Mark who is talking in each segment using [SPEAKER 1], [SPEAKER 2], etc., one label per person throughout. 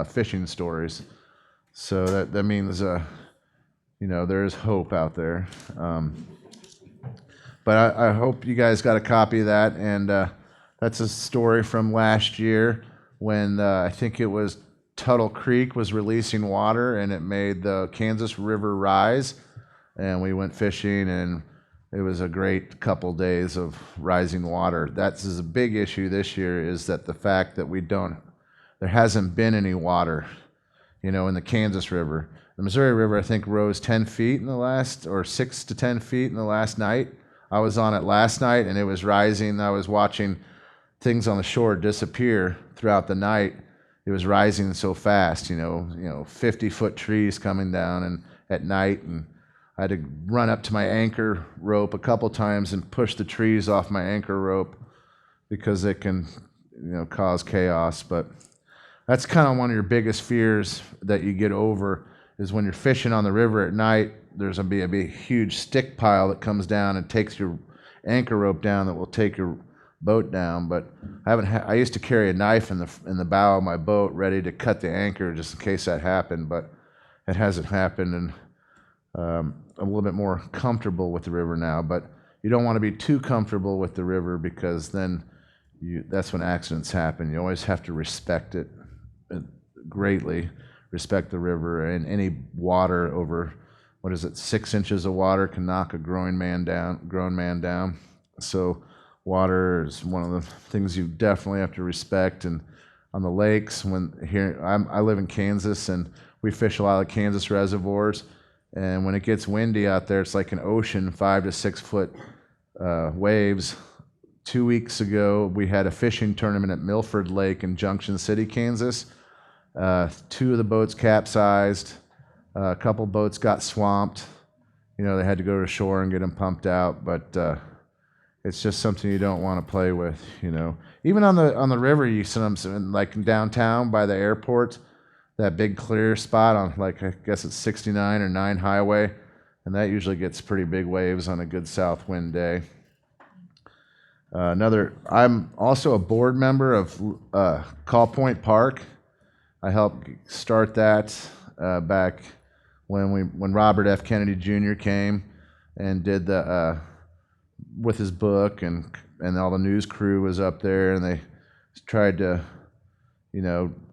[SPEAKER 1] fishing stories. So that means, there is hope out there. But I hope you guys got a copy of that. And that's a story from last year when I think it was Tuttle Creek was releasing water, and it made the Kansas River rise. And we went fishing, and it was a great couple days of rising water. That's a big issue this year, is that the fact that there hasn't been any water, in the Kansas River. The Missouri River, I think, rose 10 feet or 6 to 10 feet in the last night. I was on it last night, and it was rising. I was watching things on the shore disappear throughout the night. It was rising so fast, 50-foot trees coming down and at night, and I had to run up to my anchor rope a couple times and push the trees off my anchor rope because it can, cause chaos. But that's kind of one of your biggest fears that you get over, is when you're fishing on the river at night, there's going to be a big, huge stick pile that comes down and takes your anchor rope down that will take your boat down. But I used to carry a knife in the bow of my boat ready to cut the anchor just in case that happened, but it hasn't happened, and I'm a little bit more comfortable with the river now. But you don't want to be too comfortable with the river, because then that's when accidents happen. You always have to respect it greatly, respect the river, and any water over, 6 inches of water can knock a grown man down. So water is one of the things you definitely have to respect. And on the lakes, I live in Kansas, and we fish a lot of Kansas reservoirs. And when it gets windy out there, it's like an ocean, 5 to 6 foot waves. 2 weeks ago, we had a fishing tournament at Milford Lake in Junction City, Kansas. 2 of the boats capsized. A couple boats got swamped. They had to go to shore and get them pumped out. But it's just something you don't want to play with. Even on the river, you sometimes, like in downtown by the airport, that big clear spot on, like, I guess it's 69 or 9 highway, and that usually gets pretty big waves on a good south wind day. I'm also a board member of Call Point Park. I helped start that back when Robert F. Kennedy Jr. came and did with his book, and all the news crew was up there, and they tried to,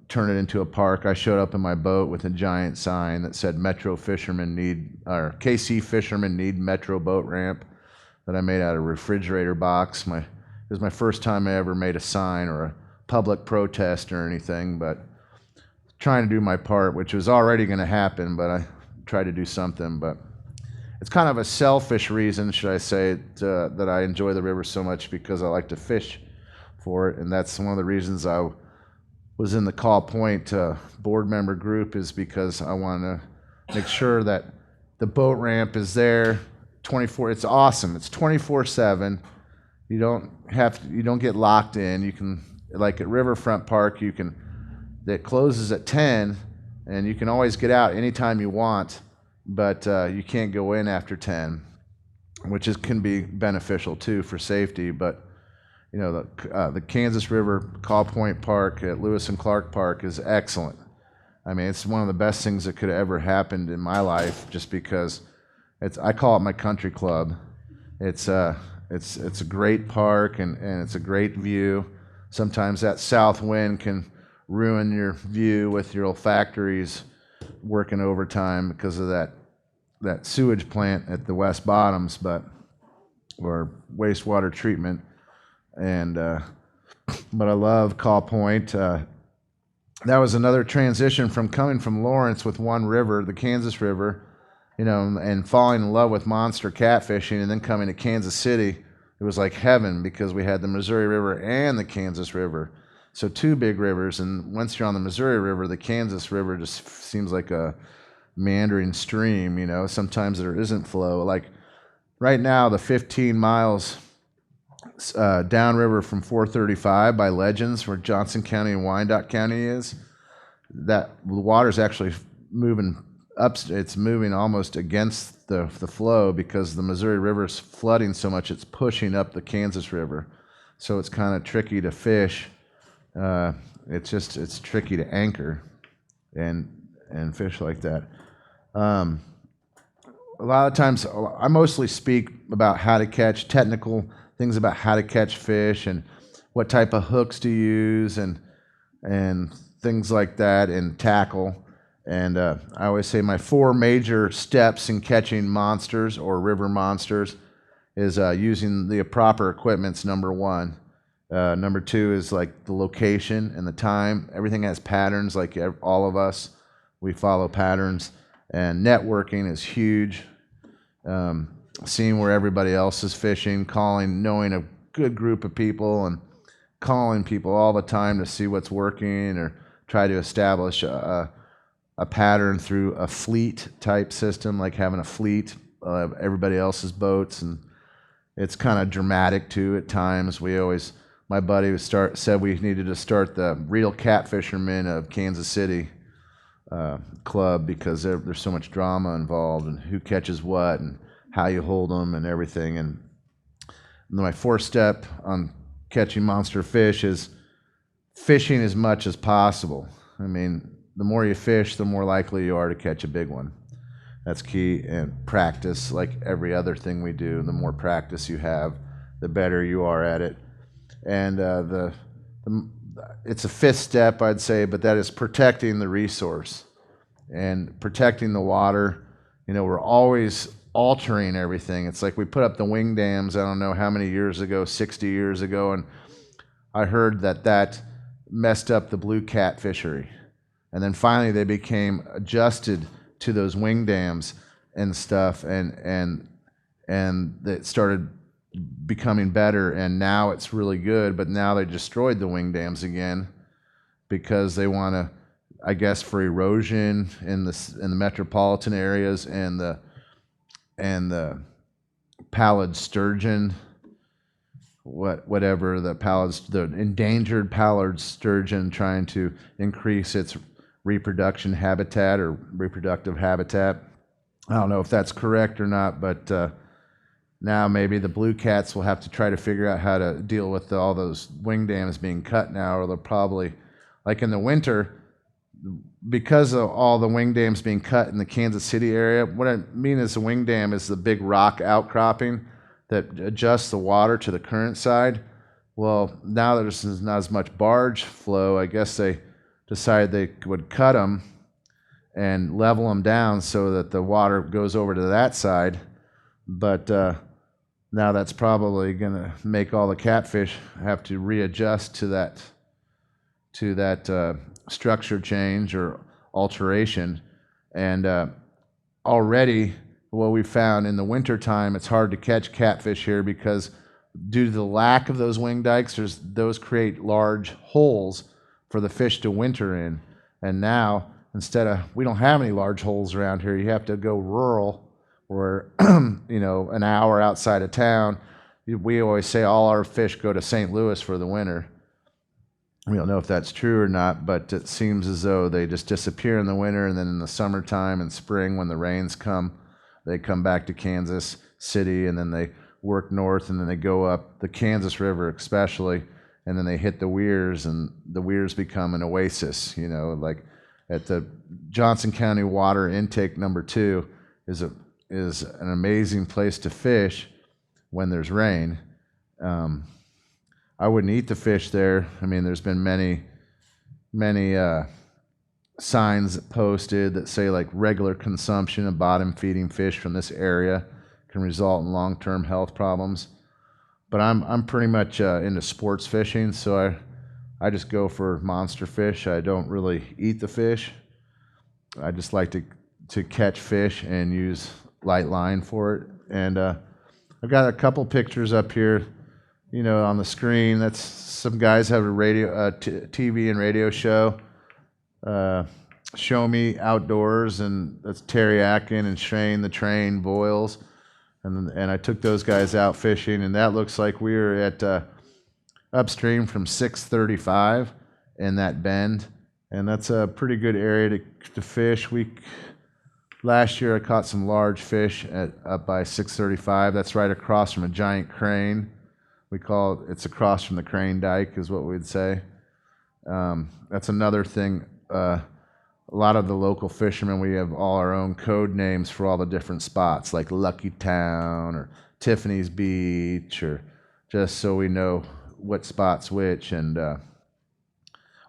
[SPEAKER 1] turn it into a park. I showed up in my boat with a giant sign that said KC fishermen need metro boat ramp, that I made out of a refrigerator box. It was my first time I ever made a sign or a public protest or anything, but trying to do my part, which was already going to happen, but I tried to do something. But it's kind of a selfish reason, should I say, that I enjoy the river so much, because I like to fish for it, and that's one of the reasons I was in the Call Point board member group, is because I want to make sure that the boat ramp is there 24. It's awesome. It's 24/7. You don't get locked in. You can, like at Riverfront Park, it closes at 10, and you can always get out anytime you want, but you can't go in after 10, which can be beneficial too for safety. But the Kansas River Call Point Park at Lewis and Clark Park is excellent. I mean, it's one of the best things that could have ever happened in my life, just because I call it my country club. It's a great park, and it's a great view. Sometimes that south wind can ruin your view with your olfactories working overtime because of that sewage plant at the West Bottoms, or wastewater treatment. And but I love Call Point. That was another transition from coming from Lawrence with one river, the Kansas River, and falling in love with monster catfishing, and then coming to Kansas City. It was like heaven, because we had the Missouri River and the Kansas River. So 2 big rivers, and once you're on the Missouri River, the Kansas River just seems like a meandering stream. Sometimes there isn't flow. Like right now, the 15 miles downriver from 435 by Legends, where Johnson County and Wyandotte County is, that the water's actually moving up. It's moving almost against the flow, because the Missouri River's flooding so much, it's pushing up the Kansas River. So it's kind of tricky to fish It's tricky to anchor and fish like that. Um, a lot of times, I mostly speak about how to catch, technical things about how to catch fish and what type of hooks to use and things like that, and tackle. And I always say my 4 major steps in catching monsters or river monsters is using the proper equipment's number 1. Number 2 is like the location and the time. Everything has patterns, like all of us. We follow patterns. And networking is huge. Seeing where everybody else is fishing, knowing a good group of people and calling people all the time to see what's working, or try to establish a pattern through a fleet type system, like having a fleet of everybody else's boats. And it's kind of dramatic too at times. My buddy said we needed to start the Real Catfishermen of Kansas City club, because there's so much drama involved, and who catches what and how you hold them and everything. And my 4th step on catching monster fish is fishing as much as possible. I mean, the more you fish, the more likely you are to catch a big one. That's key. And practice, like every other thing we do, the more practice you have, the better you are at it. And it's a 5th step, I'd say, but that is protecting the resource and protecting the water. We're always altering everything. It's like we put up the wing dams, I don't know how many years ago, 60 years ago, and I heard that messed up the blue cat fishery. And then finally they became adjusted to those wing dams and stuff, and it started becoming better, and now it's really good. But now they destroyed the wing dams again because they want to, I guess, for erosion in the metropolitan areas, and the pallid sturgeon, the endangered pallid sturgeon, trying to increase its reproductive habitat. I don't know if that's correct or not, but now maybe the blue cats will have to try to figure out how to deal with all those wing dams being cut now, or they'll probably, like in the winter, because of all the wing dams being cut in the Kansas City area. What I mean is, the wing dam is the big rock outcropping that adjusts the water to the current side. Well, now there's not as much barge flow. I guess they decided they would cut them and level them down so that the water goes over to that side. But now that's probably going to make all the catfish have to readjust to that structure change or alteration. And already, what we found in the wintertime, it's hard to catch catfish here because due to the lack of those wing dikes, those create large holes for the fish to winter in. And now, we don't have any large holes around here. You have to go rural, or an hour outside of town. We always say all our fish go to St. Louis for the winter. We don't know if that's true or not, but it seems as though they just disappear in the winter, and then in the summertime and spring, when the rains come, they come back to Kansas City, and then they work north, and then they go up the Kansas River especially, and then they hit the weirs, and the weirs become an oasis. Like at the Johnson County water intake number 2 is an amazing place to fish when there's rain. I wouldn't eat the fish there. I mean, there's been many signs posted that say, like, regular consumption of bottom feeding fish from this area can result in long-term health problems. But I'm pretty much into sports fishing, so I just go for monster fish. I don't really eat the fish. I just like to catch fish and use light line for it. And I've got a couple pictures up here, on the screen. That's some guys have a TV and radio show, Show Me Outdoors, and that's Terry Atkin and Shane the Train Boyles, and I took those guys out fishing, and that looks like we were at upstream from 635 in that bend, and that's a pretty good area to fish. Last year I caught some large fish up by 635. That's right across from a giant crane. It's across from the crane dike is what we'd say. That's another thing. A lot of the local fishermen, we have all our own code names for all the different spots, like Lucky Town or Tiffany's Beach, or just so we know what spot's which. And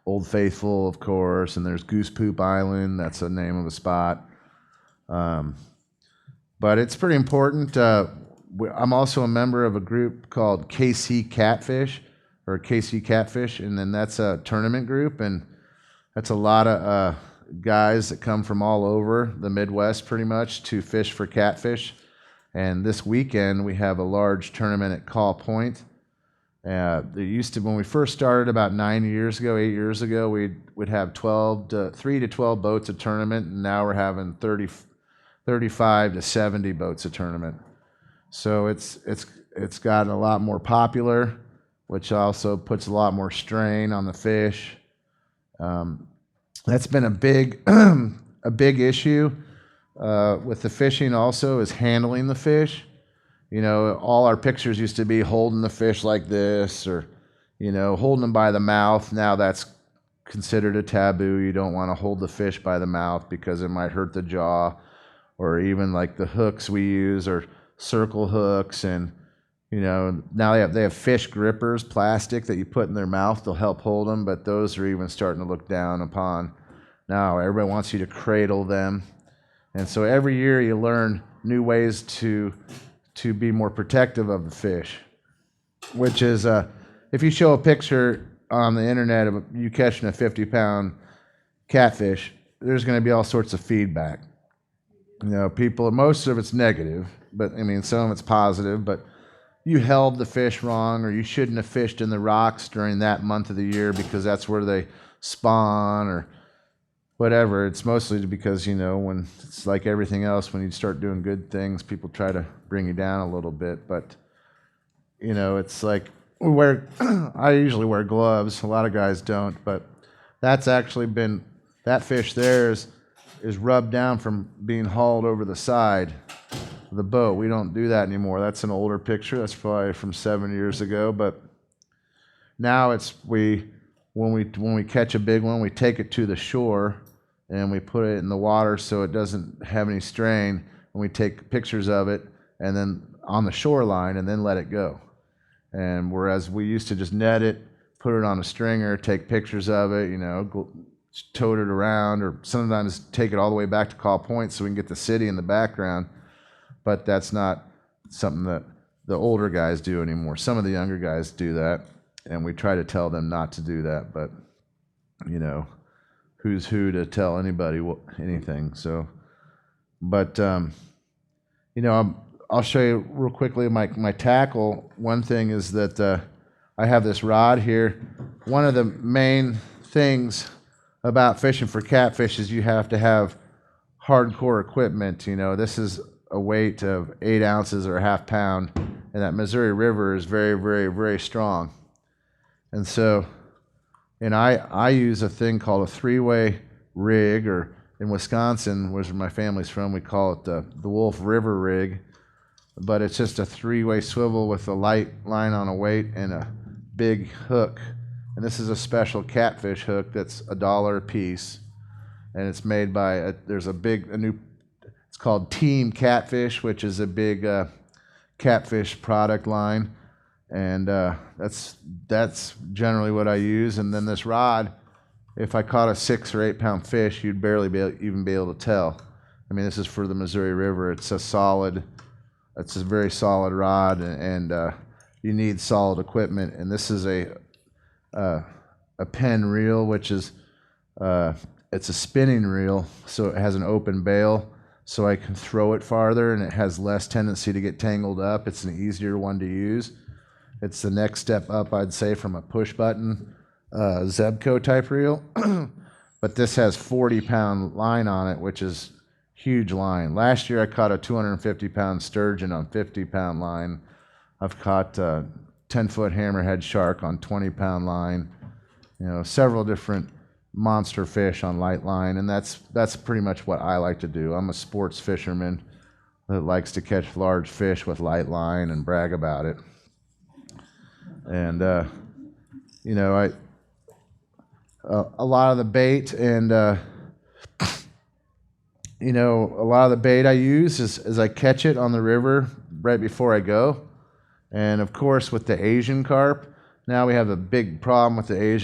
[SPEAKER 1] Old Faithful, of course, and there's Goose Poop Island. That's the name of a spot. But it's pretty important. I'm also a member of a group called KC Catfish, or KC Catfish, and then that's a tournament group, and that's a lot of guys that come from all over the Midwest pretty much to fish for catfish. And this weekend we have a large tournament at Call Point. There used to, when we first started about 8 years ago, we'd have 3 to 12 boats a tournament, and now we're having 35 to 70 boats a tournament. So it's gotten a lot more popular, which also puts a lot more strain on the fish. That's been a big issue with the fishing. Also, is handling the fish. You know, all our pictures used to be holding the fish like this, or holding them by the mouth. Now that's considered a taboo. You don't want to hold the fish by the mouth because it might hurt the jaw, or even like the hooks we use are circle hooks, and now they have fish grippers, plastic, that you put in their mouth to help hold them, but those are even starting to look down upon. Now everybody wants you to cradle them, and so every year you learn new ways to be more protective of the fish, which is if you show a picture on the internet of you catching a 50-pound catfish, there's going to be all sorts of feedback. People, most of it's negative, but I mean, some of it's positive, but you held the fish wrong, or you shouldn't have fished in the rocks during that month of the year because that's where they spawn, or whatever. It's mostly because, when it's like everything else, when you start doing good things, people try to bring you down a little bit. But, it's like I usually wear gloves. A lot of guys don't, but that's actually been, that fish there is rubbed down from being hauled over the side of the boat. We don't do that anymore. That's an older picture. That's probably from 7 years ago. But now when we catch a big one, we take it to the shore and we put it in the water so it doesn't have any strain, and we take pictures of it and then on the shoreline and then let it go. And whereas we used to just net it, put it on a stringer, take pictures of it, tote it around, or sometimes take it all the way back to Call Point so we can get the city in the background. But that's not something that the older guys do anymore. Some of the younger guys do that, and we try to tell them not to do that. But who's who to tell anybody anything? So, but I'll show you real quickly my tackle. One thing is that I have this rod here. One of the main things about fishing for catfish is you have to have hardcore equipment. This is a weight of 8 ounces or a half pound, and that Missouri River is very, very, very strong. And so, I use a thing called a 3-way rig, or in Wisconsin, where my family's from, we call it the Wolf River rig. But it's just a 3-way swivel with a light line on a weight and a big hook. And this is a special catfish hook that's $1 a piece, and it's made by it's called Team Catfish, which is a big catfish product line, and that's generally what I use. And then this rod, if I caught a 6 or 8 pound fish, you'd barely even be able to tell. I mean, this is for the Missouri River. It's a very solid rod, and you need solid equipment. And this is a pen reel, which is it's a spinning reel, so it has an open bail, so I can throw it farther, and it has less tendency to get tangled up. It's an easier one to use. It's the next step up, I'd say, from a push button Zebco type reel. But this has 40-pound line on it, which is huge line. Last year I caught a 250-pound sturgeon on 50-pound line. I've caught 10-foot hammerhead shark on 20-pound line, several different monster fish on light line, and that's pretty much what I like to do. I'm a sports fisherman that likes to catch large fish with light line and brag about it. And a lot of the bait, and you know, a lot of the bait I use is I catch it on the river right before I go. And of course, with the Asian carp, now we have a big problem with the Asian